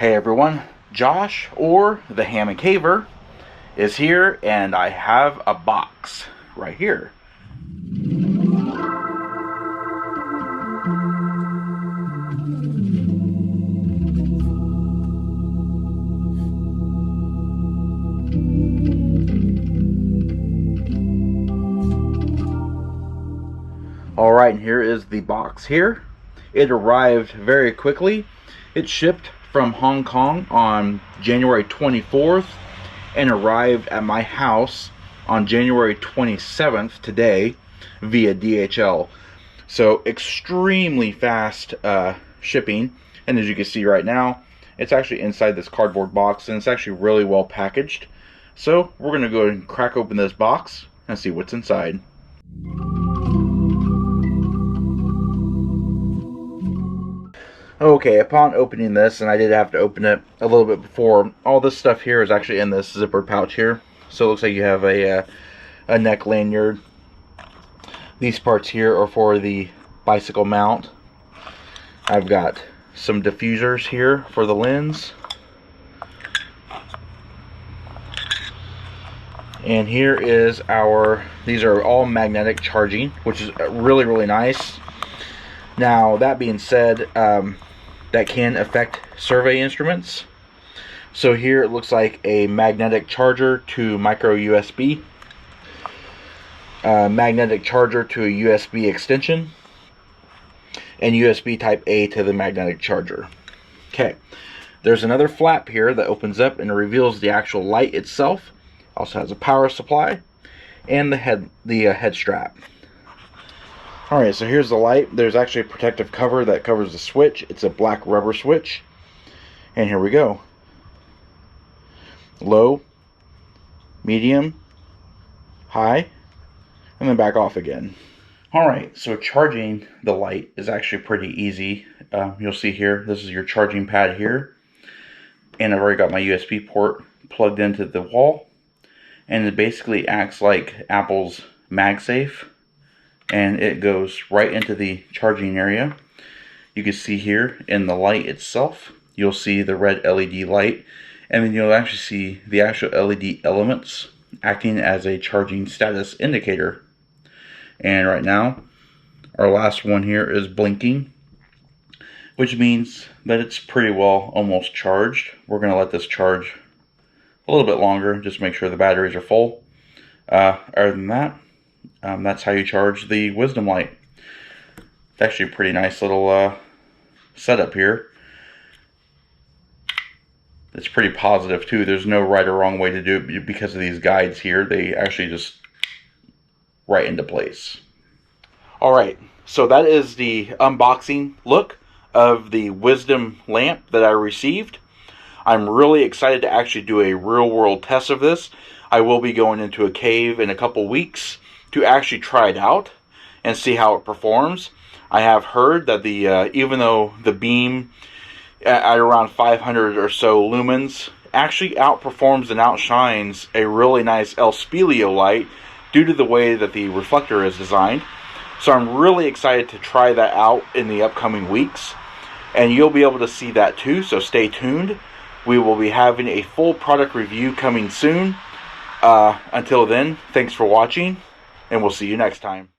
Hey everyone, Josh, or the Ham and Caver, is here, and I have a box right here. Alright, and here is the box here. It arrived very quickly. It shipped from Hong Kong on January 24th and arrived at my house on January 27th, today, via DHL. So extremely fast shipping, and as you can see right now, it's actually inside this cardboard box, and it's actually really well packaged. So we're going to go ahead and crack open this box and see what's inside. Okay, upon opening this, and I did have to open it a little bit before, all this stuff here is actually in this zipper pouch here. So it looks like you have a neck lanyard. These parts here are for the bicycle mount. I've got some diffusers here for the lens. And here is these are all magnetic charging, which is really, really nice. Now, that being said, that can affect survey instruments. So here it looks like a magnetic charger to micro USB, magnetic charger to a USB extension, and USB type A to the magnetic charger. Okay, there's another flap here that opens up and reveals the actual light itself. Also has a power supply and the head strap. Alright, so here's the light. There's actually a protective cover that covers the switch. It's a black rubber switch. And here we go. Low, medium, high, and then back off again. Alright, so charging the light is actually pretty easy. You'll see here, this is your charging pad here. And I've already got my USB port plugged into the wall. And it basically acts like Apple's MagSafe. And it goes right into the charging area. You can see here in the light itself, you'll see the red LED light, and then you'll actually see the actual LED elements acting as a charging status indicator. And right now, our last one here is blinking, which means that it's pretty well almost charged. We're going to let this charge a little bit longer, just make sure the batteries are full. Other than that, that's how you charge the Wisdom light. It's actually a pretty nice little setup here. It's pretty positive too. There's no right or wrong way to do it because of these guides here. They actually just right into place. Alright, so that is the unboxing look of the Wisdom lamp that I received. I'm really excited to actually do a real world test of this. I will be going into a cave in a couple weeks to actually try it out and see how it performs. I have heard that even though the beam at around 500 or so lumens actually outperforms and outshines a really nice El Spilio light due to the way that the reflector is designed. So I'm really excited to try that out in the upcoming weeks, and you'll be able to see that too, so stay tuned. We will be having a full product review coming soon. Until then, thanks for watching, and we'll see you next time.